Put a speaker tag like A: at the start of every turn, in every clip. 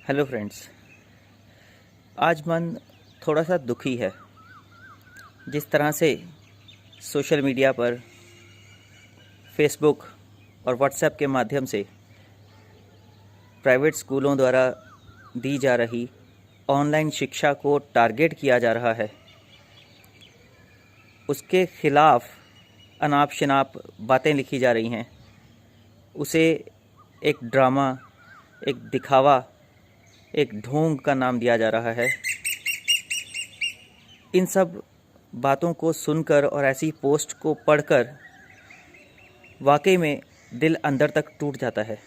A: Hello friends. आज मन थोड़ा सा दुखी है। जिस तरह से सोशल मीडिया पर फेसबुक और व्हाट्सएप के माध्यम से प्राइवेट स्कूलों द्वारा दी जा रही ऑनलाइन शिक्षा को टारगेट किया जा रहा है, उसके खिलाफ अनाप शनाप बातें लिखी जा रही हैं। उसे एक ड्रामा, एक दिखावा, एक ढोंग का नाम दिया जा रहा है। इन सब बातों को सुनकर और ऐसी पोस्ट को पढ़कर वाकई में दिल अंदर तक टूट जाता है।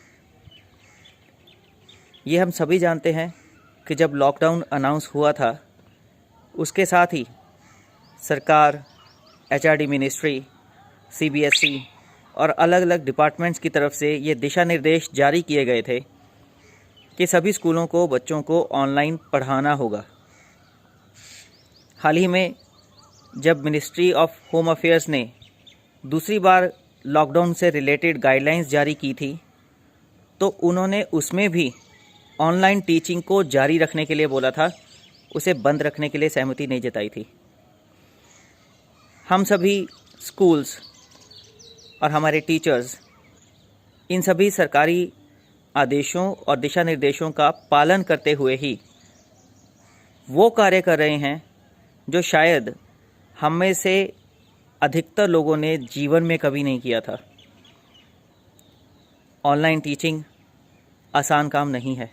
A: ये हम सभी जानते हैं कि जब लॉकडाउन अनाउंस हुआ था, उसके साथ ही सरकार, एचआरडी मिनिस्ट्री, सीबीएसई और अलग अलग डिपार्टमेंट्स की तरफ से ये दिशा निर्देश जारी किए गए थे कि सभी स्कूलों को बच्चों को ऑनलाइन पढ़ाना होगा। हाल ही में जब मिनिस्ट्री ऑफ होम अफेयर्स ने दूसरी बार लॉकडाउन से रिलेटेड गाइडलाइंस जारी की थी, तो उन्होंने उसमें भी ऑनलाइन टीचिंग को जारी रखने के लिए बोला था, उसे बंद रखने के लिए सहमति नहीं जताई थी। हम सभी स्कूल्स और हमारे टीचर्स इन सभी सरकारी आदेशों और दिशा निर्देशों का पालन करते हुए ही वो कार्य कर रहे हैं जो शायद हम में से अधिकतर लोगों ने जीवन में कभी नहीं किया था। ऑनलाइन टीचिंग आसान काम नहीं है।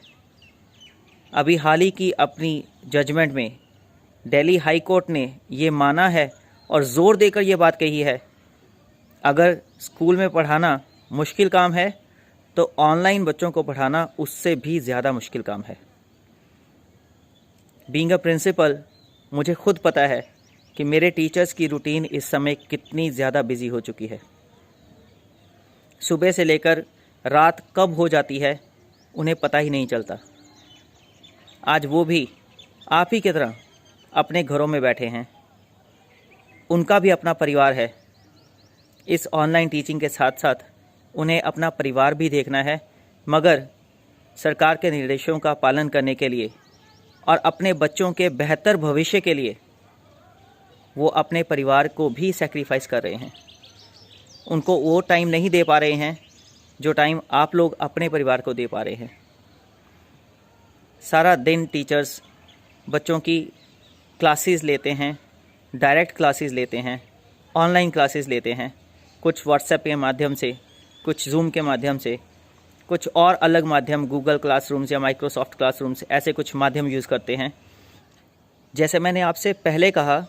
A: अभी हाल ही की अपनी जजमेंट में दिल्ली हाई कोर्ट ने ये माना है और ज़ोर देकर ये बात कही है, अगर स्कूल में पढ़ाना मुश्किल काम है तो ऑनलाइन बच्चों को पढ़ाना उससे भी ज़्यादा मुश्किल काम है। बीइंग अ प्रिंसिपल, मुझे खुद पता है कि मेरे टीचर्स की रूटीन इस समय कितनी ज़्यादा बिजी हो चुकी है। सुबह से लेकर रात कब हो जाती है उन्हें पता ही नहीं चलता। आज वो भी आप ही की तरह अपने घरों में बैठे हैं। उनका भी अपना परिवार है। इस ऑनलाइन टीचिंग के साथ साथ उन्हें अपना परिवार भी देखना है, मगर सरकार के निर्देशों का पालन करने के लिए और अपने बच्चों के बेहतर भविष्य के लिए वो अपने परिवार को भी सैक्रिफाइस कर रहे हैं। उनको वो टाइम नहीं दे पा रहे हैं जो टाइम आप लोग अपने परिवार को दे पा रहे हैं। सारा दिन टीचर्स बच्चों की क्लासेस लेते हैं, डायरेक्ट क्लासेस लेते हैं, ऑनलाइन क्लासेस लेते हैं, कुछ व्हाट्सएप के माध्यम से, कुछ जूम के माध्यम से, कुछ और अलग माध्यम गूगल क्लासरूम्स या माइक्रोसॉफ्ट क्लासरूम्स, ऐसे कुछ माध्यम यूज़ करते हैं। जैसे मैंने आपसे पहले कहा,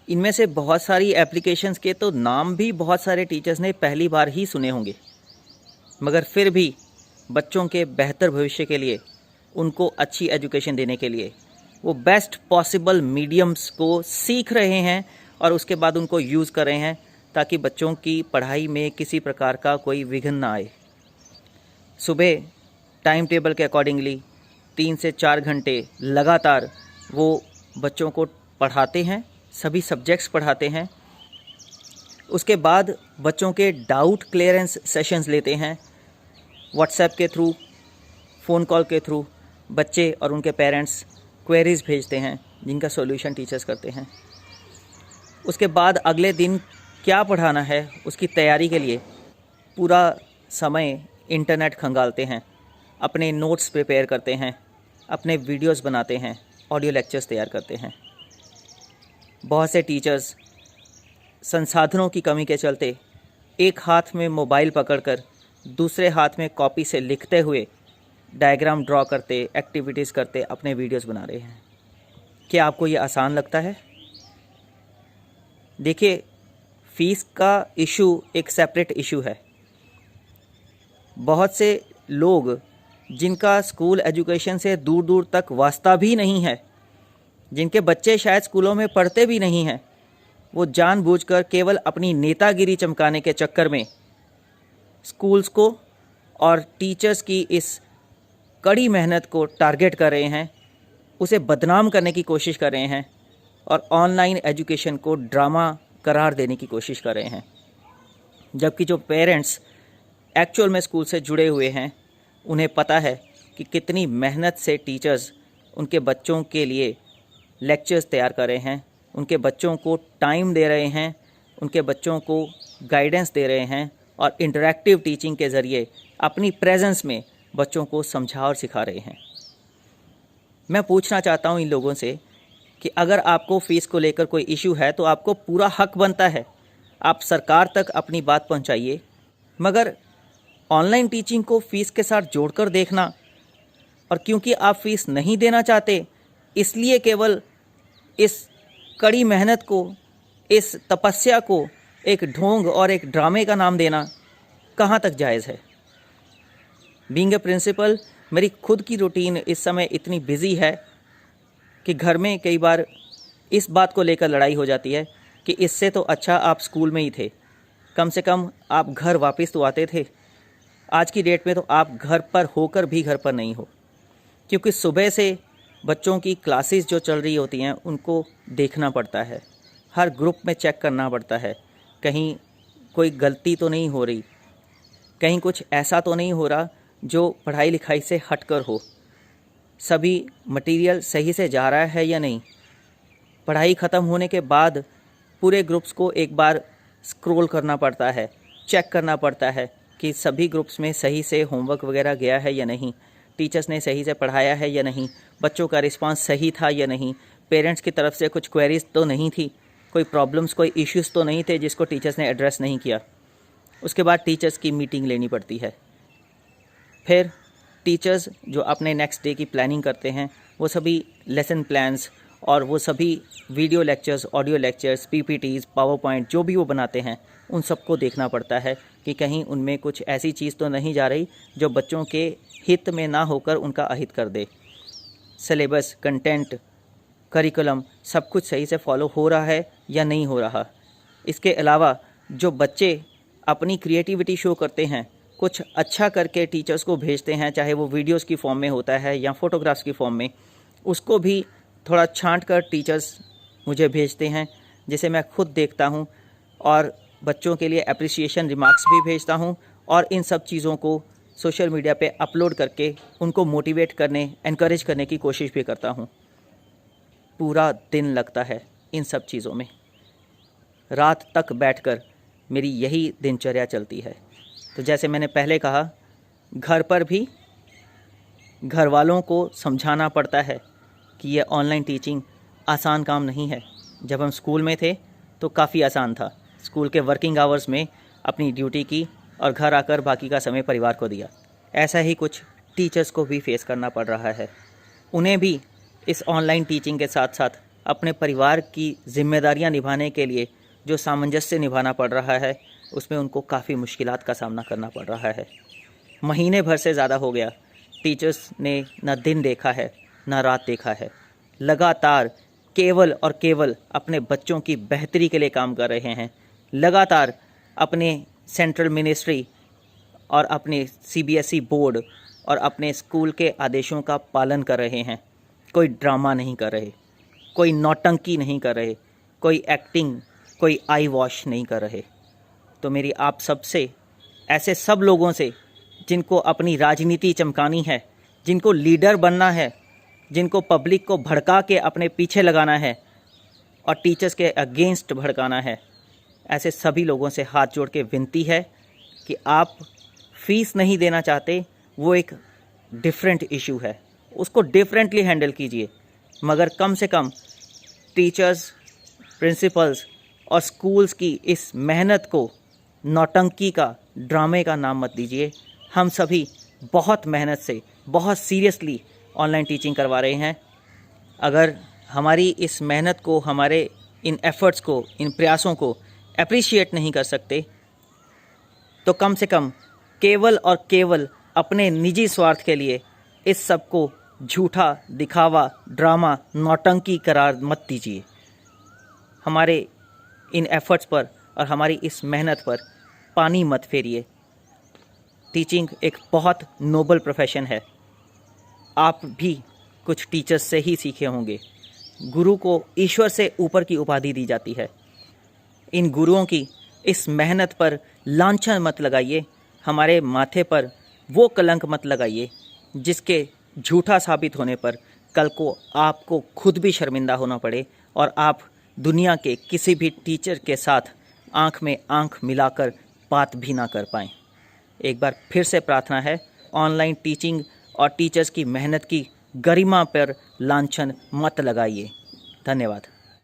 A: इनमें से बहुत सारी एप्लीकेशंस के तो नाम भी बहुत सारे टीचर्स ने पहली बार ही सुने होंगे, मगर फिर भी बच्चों के बेहतर भविष्य के लिए, उनको अच्छी एजुकेशन देने के लिए वो बेस्ट पॉसिबल मीडियम्स को सीख रहे हैं और उसके बाद उनको यूज़ कर रहे हैं ताकि बच्चों की पढ़ाई में किसी प्रकार का कोई विघ्न ना आए। सुबह टाइम टेबल के अकॉर्डिंगली 3 से 4 घंटे लगातार वो बच्चों को पढ़ाते हैं, सभी सब्जेक्ट्स पढ़ाते हैं। उसके बाद बच्चों के डाउट क्लियरेंस सेशंस लेते हैं। व्हाट्सएप के थ्रू, फ़ोन कॉल के थ्रू बच्चे और उनके पेरेंट्स क्वेरीज़ भेजते हैं जिनका सॉल्यूशन टीचर्स करते हैं। उसके बाद अगले दिन क्या पढ़ाना है उसकी तैयारी के लिए पूरा समय इंटरनेट खंगालते हैं, अपने नोट्स प्रिपेयर करते हैं, अपने वीडियोस बनाते हैं, ऑडियो लेक्चर्स तैयार करते हैं। बहुत से टीचर्स संसाधनों की कमी के चलते एक हाथ में मोबाइल पकड़कर दूसरे हाथ में कॉपी से लिखते हुए डायग्राम ड्रॉ करते, एक्टिविटीज़ करते अपने वीडियोस बना रहे हैं। क्या आपको ये आसान लगता है? देखिए, फ़ीस का इशू एक सेपरेट इशू है। बहुत से लोग जिनका स्कूल एजुकेशन से दूर दूर तक वास्ता भी नहीं है, जिनके बच्चे शायद स्कूलों में पढ़ते भी नहीं हैं, वो जानबूझकर केवल अपनी नेतागिरी चमकाने के चक्कर में स्कूल्स को और टीचर्स की इस कड़ी मेहनत को टारगेट कर रहे हैं, उसे बदनाम करने की कोशिश कर रहे हैं और ऑनलाइन एजुकेशन को ड्रामा करार देने की कोशिश कर रहे हैं। जबकि जो पेरेंट्स एक्चुअल में स्कूल से जुड़े हुए हैं, उन्हें पता है कि कितनी मेहनत से टीचर्स उनके बच्चों के लिए लेक्चर्स तैयार कर रहे हैं, उनके बच्चों को टाइम दे रहे हैं, उनके बच्चों को गाइडेंस दे रहे हैं और इंटरैक्टिव टीचिंग के ज़रिए अपनी प्रेजेंस में बच्चों को समझा और सिखा रहे हैं। मैं पूछना चाहता हूँ इन लोगों से कि अगर आपको फ़ीस को लेकर कोई इशू है तो आपको पूरा हक बनता है, आप सरकार तक अपनी बात पहुँचाइए। मगर ऑनलाइन टीचिंग को फ़ीस के साथ जोड़कर देखना और क्योंकि आप फ़ीस नहीं देना चाहते इसलिए केवल इस कड़ी मेहनत को, इस तपस्या को एक ढोंग और एक ड्रामे का नाम देना कहाँ तक जायज़ है। बीइंग ए प्रिंसिपल, मेरी खुद की रूटीन इस समय इतनी बिज़ी है कि घर में कई बार इस बात को लेकर लड़ाई हो जाती है कि इससे तो अच्छा आप स्कूल में ही थे, कम से कम आप घर वापस तो आते थे। आज की डेट में तो आप घर पर होकर भी घर पर नहीं हो, क्योंकि सुबह से बच्चों की क्लासेस जो चल रही होती हैं उनको देखना पड़ता है, हर ग्रुप में चेक करना पड़ता है, कहीं कोई गलती तो नहीं हो रही, कहीं कुछ ऐसा तो नहीं हो रहा जो पढ़ाई लिखाई से हटकर हो, सभी मटेरियल सही से जा रहा है या नहीं। पढ़ाई ख़त्म होने के बाद पूरे ग्रुप्स को एक बार स्क्रॉल करना पड़ता है, चेक करना पड़ता है कि सभी ग्रुप्स में सही से होमवर्क वगैरह गया है या नहीं, टीचर्स ने सही से पढ़ाया है या नहीं, बच्चों का रिस्पांस सही था या नहीं, पेरेंट्स की तरफ से कुछ क्वेरीज तो नहीं थी, कोई प्रॉब्लम्स, कोई इश्यूज़ तो नहीं थे जिसको टीचर्स ने एड्रेस नहीं किया। उसके बाद टीचर्स की मीटिंग लेनी पड़ती है। फिर टीचर्स जो अपने नेक्स्ट डे की प्लानिंग करते हैं वो सभी लेसन प्लान्स और वो सभी video lectures, audio lectures, PPTs, power point जो भी वो बनाते हैं उन सबको देखना पड़ता है कि कहीं उनमें कुछ ऐसी चीज़ तो नहीं जा रही जो बच्चों के हित में ना होकर उनका अहित कर दे। सिलेबस, कंटेंट, करिकुलम सब कुछ सही से फॉलो हो रहा है या नहीं हो रहा। इसके अलावा जो बच्चे अपनी क्रिएटिविटी शो करते हैं, कुछ अच्छा करके टीचर्स को भेजते हैं, चाहे वो वीडियोस की फॉर्म में होता है या फ़ोटोग्राफ्स की फॉर्म में, उसको भी थोड़ा छांट कर टीचर्स मुझे भेजते हैं, जिसे मैं खुद देखता हूँ और बच्चों के लिए अप्रिसिएशन रिमार्क्स भी भेजता हूँ और इन सब चीज़ों को सोशल मीडिया पे अपलोड करके उनको मोटिवेट करने, एनकरेज करने की कोशिश भी करता हूँ। पूरा दिन लगता है इन सब चीज़ों में, रात तक बैठकर मेरी यही दिनचर्या चलती है। तो जैसे मैंने पहले कहा, घर पर भी घर वालों को समझाना पड़ता है कि ये ऑनलाइन टीचिंग आसान काम नहीं है। जब हम स्कूल में थे तो काफ़ी आसान था, स्कूल के वर्किंग आवर्स में अपनी ड्यूटी की और घर आकर बाकी का समय परिवार को दिया। ऐसा ही कुछ टीचर्स को भी फेस करना पड़ रहा है। उन्हें भी इस ऑनलाइन टीचिंग के साथ साथ अपने परिवार की जिम्मेदारियां निभाने के लिए जो सामंजस्य निभाना पड़ रहा है उसमें उनको काफ़ी मुश्किलात का सामना करना पड़ रहा है। महीने भर से ज़्यादा हो गया टीचर्स ने ना दिन देखा है ना रात देखा है, लगातार केवल और केवल अपने बच्चों की बेहतरी के लिए काम कर रहे हैं, लगातार अपने सेंट्रल मिनिस्ट्री और अपने सीबीएसई बोर्ड और अपने स्कूल के आदेशों का पालन कर रहे हैं। कोई ड्रामा नहीं कर रहे, कोई नौटंकी नहीं कर रहे, कोई एक्टिंग, कोई आई वॉश नहीं कर रहे। तो मेरी आप सबसे, ऐसे सब लोगों से जिनको अपनी राजनीति चमकानी है, जिनको लीडर बनना है, जिनको पब्लिक को भड़का के अपने पीछे लगाना है और टीचर्स के अगेंस्ट भड़काना है, ऐसे सभी लोगों से हाथ जोड़ के विनती है कि आप फीस नहीं देना चाहते, वो एक डिफरेंट इशू है, उसको डिफरेंटली हैंडल कीजिए, मगर कम से कम टीचर्स, प्रिंसिपल्स और स्कूल्स की इस मेहनत को नौटंकी का, ड्रामे का नाम मत दीजिए। हम सभी बहुत मेहनत से, बहुत सीरियसली ऑनलाइन टीचिंग करवा रहे हैं। अगर हमारी इस मेहनत को, हमारे इन एफ़र्ट्स को, इन प्रयासों को अप्रिशिएट नहीं कर सकते तो कम से कम केवल और केवल अपने निजी स्वार्थ के लिए इस सब को झूठा, दिखावा, ड्रामा, नौटंकी करार मत दीजिए। हमारे इन एफ़र्ट्स पर और हमारी इस मेहनत पर पानी मत फेरिए। टीचिंग एक बहुत नोबल प्रोफेशन है। आप भी कुछ टीचर्स से ही सीखे होंगे। गुरु को ईश्वर से ऊपर की उपाधि दी जाती है। इन गुरुओं की इस मेहनत पर लांछन मत लगाइए, हमारे माथे पर वो कलंक मत लगाइए जिसके झूठा साबित होने पर कल को आपको खुद भी शर्मिंदा होना पड़े और आप दुनिया के किसी भी टीचर के साथ आंख में आंख मिलाकर बात भी ना कर पाएँ। एक बार फिर से प्रार्थना है, ऑनलाइन टीचिंग और टीचर्स की मेहनत की गरिमा पर लांछन मत लगाइए। धन्यवाद।